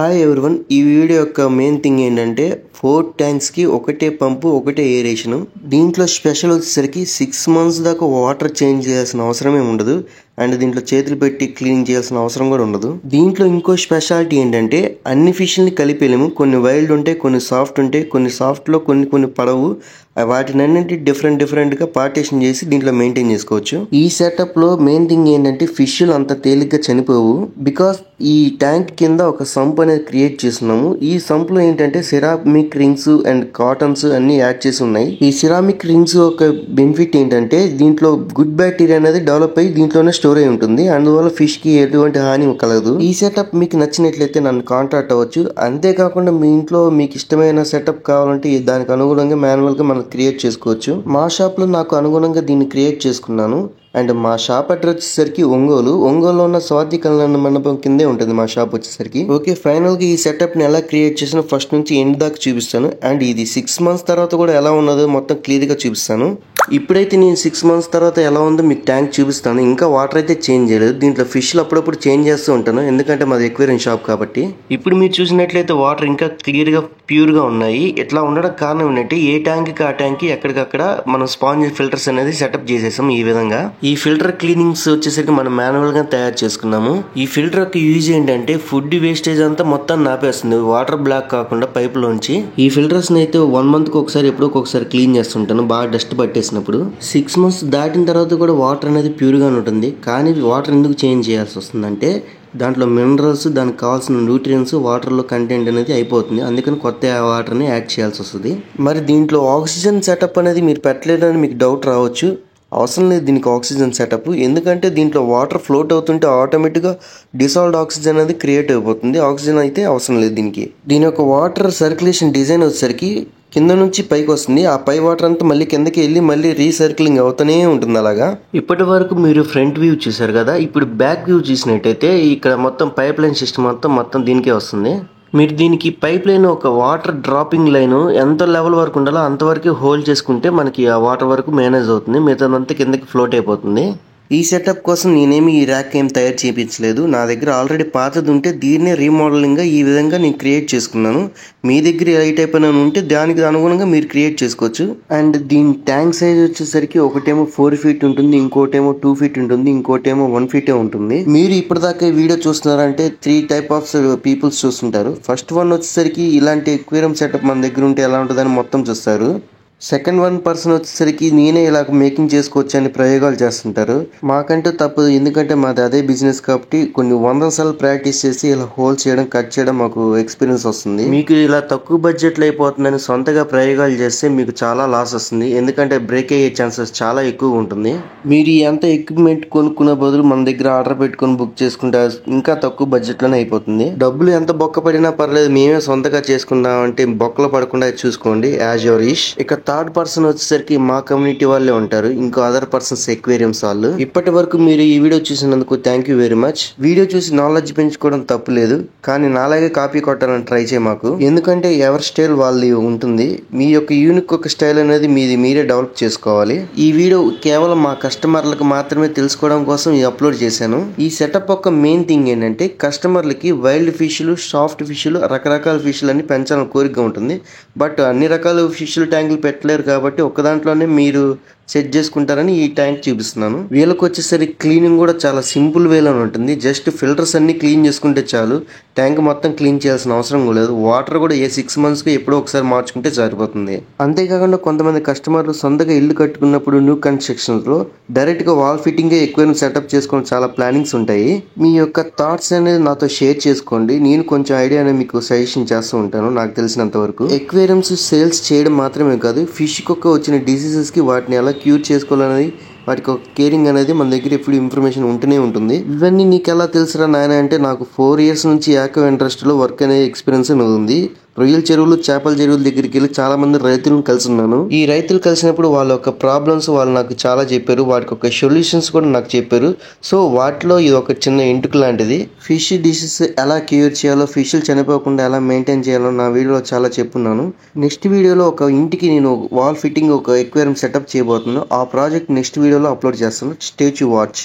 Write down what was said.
Hi everyone, ఈ video యొక్క main thing ఏంటంటే 4 ట్యాంక్స్కి ఒకటే పంపు ఒకటే ఏరేషను. దీంట్లో స్పెషల్ వచ్చేసరికి 6 months దాకా వాటర్ చేంజ్ చేయాల్సిన అవసరమే ఉండదు. అండ్ దీంట్లో చేతులు పెట్టి క్లీన్ చేయాల్సిన అవసరం కూడా ఉండదు. దీంట్లో ఇంకో స్పెషాలిటీ ఏంటంటే అన్ని ఫిష్ని కలిపేలేము. కొన్ని వైల్డ్ ఉంటాయి, కొన్ని సాఫ్ట్ ఉంటాయి, కొన్ని సాఫ్ట్లో కొన్ని పడవు. వాటిని అన్నింటి డిఫరెంట్గా పార్టీషన్ చేసి దీంట్లో మెయింటైన్ చేసుకోవచ్చు. ఈ సెటప్లో మెయిన్ థింగ్ ఏంటంటే ఫిష్లు అంత తేలిగ్గా చనిపోవు. బికాస్ ఈ ట్యాంక్ కింద ఒక సంప్ అనేది క్రియేట్ చేస్తున్నాము. ఈ సంప్లో ఏంటంటే సిరామిక్ రింగ్స్ అండ్ కాటన్స్ అన్ని యాడ్ చేసి ఉన్నాయి. ఈ సిరామిక్ రింగ్స్ ఒక బెనిఫిట్ ఏంటంటే దీంట్లో గుడ్ బ్యాక్టీరియా అనేది డెవలప్ అయ్యి దీంట్లోనే స్టోర్ అయి ఉంటుంది. అందువల్ల ఫిష్ కి ఎటువంటి హాని కలగదు. ఈ సెటప్ మీకు నచ్చినట్లయితే నన్ను కాంటాక్ట్ అవ్వచ్చు. అంతేకాకుండా మీ ఇంట్లో మీకు ఇష్టమైన సెటప్ కావాలంటే దానికి అనుగుణంగా మాన్యువల్ గా మనం క్రియేట్ చేసుకోవచ్చు. మా షాప్ లో నాకు అనుగుణంగా దీన్ని క్రియేట్ చేసుకున్నాను. అండ్ మా షాప్ అడ్రస్ వచ్చేసరికి ఒంగోలులో ఉన్న స్వాతి కళ్యాణ మండపం కిందే ఉంటుంది మా షాప్ వచ్చేసరికి. ఓకే, ఫైనల్ గా ఈ సెటప్ ని ఎలా క్రియేట్ చేసినా ఫస్ట్ నుంచి ఎండ్ దాకా చూపిస్తాను. అండ్ ఇది 6 months తర్వాత కూడా ఎలా ఉన్నదో మొత్తం క్లియర్ గా చూపిస్తాను. ఇప్పుడైతే నేను 6 months తర్వాత ఎలా ఉందో మీకు ట్యాంక్ చూపిస్తాను. ఇంకా వాటర్ అయితే చేంజ్ చేయలేదు. దీంట్లో ఫిష్లు అప్పుడప్పుడు చేంజ్ చేస్తూ ఉంటాను, ఎందుకంటే మాది ఎక్వేరియం షాప్ కాబట్టి. ఇప్పుడు మీరు చూసినట్లయితే వాటర్ ఇంకా క్లియర్ గా ప్యూర్ గా ఉన్నాయి. ఇట్లా ఉండడం కారణం ఏంటంటే ఏ ట్యాంక్ కి ఆ ట్యాంక్ కి ఎక్కడికక్కడ మనం స్పాంజ్ ఫిల్టర్స్ అనేది సెటప్ చేసేసాం. ఈ విధంగా ఈ ఫిల్టర్ క్లీనింగ్స్ వచ్చేసరికి మనం మాన్యువల్ గా తయారు చేసుకున్నాము. ఈ ఫిల్టర్ యొక్క యూజ్ ఏంటంటే ఫుడ్ వేస్టేజ్ అంతా మొత్తం నాపేస్తుంది, వాటర్ బ్లాక్ కాకుండా పైప్ లోంచి. ఈ ఫిల్టర్స్ అయితే 1 month కి ఒకసారి ఎప్పుడో ఒకసారి క్లీన్ చేస్తుంటాను, బాగా డస్ట్ పట్టేసినప్పుడు. 6 months దాటిన తర్వాత కూడా వాటర్ అనేది ప్యూర్ గా ఉంటుంది. కానీ వాటర్ ఎందుకు చేంజ్ చేయాల్సి వస్తుందంటే దాంట్లో మినరల్స్, దానికి కావాల్సిన న్యూట్రియన్స్ వాటర్లో కంటెంట్ అనేది అయిపోతుంది. అందుకని కొత్త వాటర్ని యాడ్ చేయాల్సి వస్తుంది. మరి దీంట్లో ఆక్సిజన్ సెటప్ అనేది మీరు పెట్టలేదని మీకు డౌట్ రావచ్చు. అవసరం లేదు దీనికి ఆక్సిజన్ సెటప్, ఎందుకంటే దీంట్లో వాటర్ ఫ్లోట్ అవుతుంటే ఆటోమేటిక్గా డిసాల్వ్డ్ ఆక్సిజన్ అనేది క్రియేట్ అయిపోతుంది. ఆక్సిజన్ అయితే అవసరం లేదు దీనికి. దీని యొక్క వాటర్ సర్క్యులేషన్ డిజైన్ వచ్చేసరికి కింద నుంచి పైకి వస్తుంది. ఆ పై వాటర్ అంతా మళ్ళీ కిందకి వెళ్ళి మళ్ళీ రీసర్క్లింగ్ అవుతూనే ఉంటుంది. అలాగా ఇప్పటి వరకు మీరు ఫ్రంట్ వ్యూ చూసారు కదా. ఇప్పుడు బ్యాక్ వ్యూ చూసినట్టయితే ఇక్కడ మొత్తం పైప్ లైన్ సిస్టమ్ మొత్తం దీనికే వస్తుంది. మీరు దీనికి పైప్ లైన్ ఒక వాటర్ డ్రాపింగ్ లైన్ ఎంత లెవెల్ వరకు ఉండాలో అంతవరకు హోల్డ్ చేసుకుంటే మనకి ఆ వాటర్ వరకు మేనేజ్ అవుతుంది. మిగతాదంతా కిందకి ఫ్లోట్ అయిపోతుంది. ఈ సెటప్ కోసం నేనేమి ఈ ర్యాక్ ఏం తయారు చేయించలేదు. నా దగ్గర ఆల్రెడీ పాతది ఉంటే దీన్నే రీమోడలింగ్గా ఈ విధంగా నేను క్రియేట్ చేసుకున్నాను. మీ దగ్గర ఏ టైప్ అయినా ఉంటే దానికి అనుగుణంగా మీరు క్రియేట్ చేసుకోవచ్చు. అండ్ దీని ట్యాంక్ సైజ్ వచ్చేసరికి ఒకటేమో 4 feet ఉంటుంది, ఇంకోటేమో 2 feet ఉంటుంది, ఇంకోటేమో 1 feet ఉంటుంది. మీరు ఇప్పటిదాకా ఈ వీడియో చూస్తున్నారంటే 3 type of పీపుల్స్ చూస్తుంటారు. ఫస్ట్ వన్ వచ్చేసరికి ఇలాంటి ఎక్వేరియం సెటప్ మన దగ్గర ఉంటే ఎలా ఉంటుందని మొత్తం చూస్తారు. సెకండ్ వన్ పర్సన్ వచ్చేసరికి నేనే ఇలా మేకింగ్ చేసుకోవచ్చు అని ప్రయోగాలు చేస్తుంటారు. మాకంటూ తప్పదు, ఎందుకంటే మాది అదే బిజినెస్ కాబట్టి కొన్ని 100 సార్లు ప్రాక్టీస్ చేసి ఇలా హోల్ చేయడం, కట్ చేయడం మాకు ఎక్స్పీరియన్స్ వస్తుంది. మీకు ఇలా తక్కువ బడ్జెట్లో అయిపోతుందని సొంతగా ప్రయోగాలు చేస్తే మీకు చాలా లాస్ వస్తుంది, ఎందుకంటే బ్రేక్ అయ్యే ఛాన్సెస్ చాలా ఎక్కువ ఉంటుంది. మీరు ఎంత ఎక్విప్మెంట్ కొనుక్కునే బదులు మన దగ్గర ఆర్డర్ పెట్టుకుని బుక్ చేసుకుంటే ఇంకా తక్కువ బడ్జెట్లోనే అయిపోతుంది. డబ్బులు ఎంత బొక్క పడినా పర్లేదు, మేమే సొంతగా చేసుకుందాం అంటే బొక్కలు పడకుండా చూసుకోండి, యాజ్ యువర్ విష్. ఇక థర్డ్ పర్సన్ వచ్చేసరికి మా కమ్యూనిటీ వాళ్ళే ఉంటారు, ఇంకో అదర్ పర్సన్స్ ఎక్వేరియంస్ వాళ్ళు. ఇప్పటి వరకు మీరు ఈ వీడియో చూసినందుకు thank you very much. Video చూసి నాలెడ్జ్ పెంచుకోవడం తప్పు లేదు, కానీ నాలాగే కాపీ కొట్టాలని ట్రై చేయ మాకు, ఎందుకంటే ఎవరి స్టైల్ వాళ్ళది ఉంటుంది. మీ యొక్క యూనిక్ ఒక స్టైల్ అనేది మీరే డెవలప్ చేసుకోవాలి. ఈ వీడియో కేవలం మా కస్టమర్లకు మాత్రమే తెలుసుకోవడం కోసం అప్లోడ్ చేశాను. ఈ సెటప్ యొక్క మెయిన్ థింగ్ ఏంటంటే కస్టమర్లకి వైల్డ్ ఫిష్లు, సాఫ్ట్ ఫిష్లు, రకరకాల ఫిష్లు అన్ని పెంచాలని కోరిక ఉంటుంది. బట్ అన్ని రకాల ఫిష్లు ట్యాంకులు పెట్టలేరు కాబట్టి ఒక్క దాంట్లోనే మీరు సెట్ చేసుకుంటారని ఈ ట్యాంక్ చూపిస్తున్నాను. వీళ్ళకి వచ్చేసరికి క్లీనింగ్ కూడా చాలా సింపుల్ వేలో ఉంటుంది. జస్ట్ ఫిల్టర్స్ అన్ని క్లీన్ చేసుకుంటే చాలు, ట్యాంక్ మొత్తం క్లీన్ చేయాల్సిన అవసరం కూడా లేదు. వాటర్ కూడా 6 months కి ఎప్పుడో ఒకసారి మార్చుకుంటే సరిపోతుంది. అంతేకాకుండా కొంతమంది కస్టమర్లు సొంతగా ఇల్లు కట్టుకున్నప్పుడు న్యూ కన్స్ట్రక్షన్స్ లో డైరెక్ట్ గా వాల్ ఫిట్టింగ్ ఎక్వేరియం సెటప్ చేసుకోవడం చాలా ప్లానింగ్స్ ఉంటాయి. మీ యొక్క థాట్స్ అనేది నాతో షేర్ చేసుకోండి, నేను కొంచెం ఐడియా అనేది మీకు సజెషన్ చేస్తూ ఉంటాను నాకు తెలిసినంత వరకు. ఎక్వేరియంస్ సేల్స్ చేయడం మాత్రమే కాదు, ఫిష్ కుక్క వచ్చిన డిసీజెస్ కి వాటిని ఎలా క్యూర్ చేసుకోవాలనేది, వాటికి ఒక కేరింగ్ అనేది మన దగ్గర ఎప్పుడు ఇన్ఫర్మేషన్ ఉంటూనే ఉంటుంది. ఇవన్నీ నీకు ఎలా తెలుసురా నాయన అంటే నాకు 4 years నుంచి యాక్వా ఇండస్ట్రీలో వర్క్ అనే ఎక్స్పీరియన్స్ ఉంది. రొయ్యల చెరువులు, చేపల చెరువుల దగ్గరికి వెళ్ళి చాలా మంది రైతులను కలిసి ఉన్నాను. ఈ రైతులు కలిసినప్పుడు వాళ్ళ యొక్క ప్రాబ్లమ్స్ వాళ్ళు నాకు చాలా చెప్పారు, వాటికి ఒక సొల్యూషన్స్ కూడా నాకు చెప్పారు. సో వాటిలో ఇది ఒక చిన్న ఎంటుక లాంటిది. ఫిష్ డిసీజ్ ఎలా క్యూర్ చేయాలో, ఫిష్లు చనిపోకుండా ఎలా మెయింటైన్ చేయాలో నా వీడియోలో చాలా చెప్పున్నాను. నెక్స్ట్ వీడియోలో ఒక ఇంటికి నేను వాల్ ఫిట్టింగ్ ఒక ఎక్వేరియం సెటప్ చేయబోతున్నాను. ఆ ప్రాజెక్ట్ నెక్స్ట్ వీడియోలో అప్లోడ్ చేస్తాను. Stay to watch.